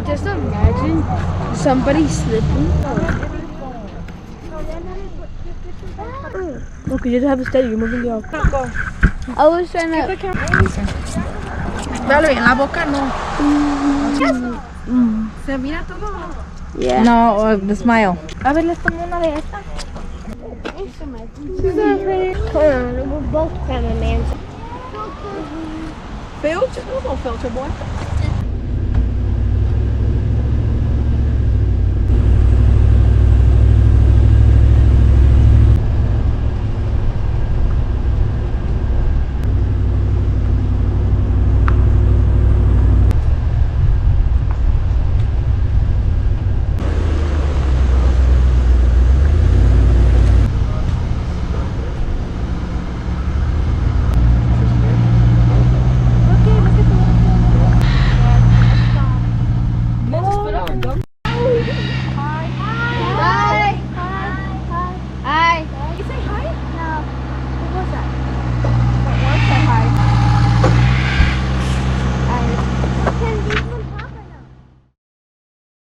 Just imagine somebody slipping. Okay, you just have to steady. You're moving the arm. I was trying to. Valerie, en la boca no. Se mira todo. Yeah. No, or the smile. A ver, les tomo una de estas. Hold on, we're both cameramen. Filter? There's no filter, boy.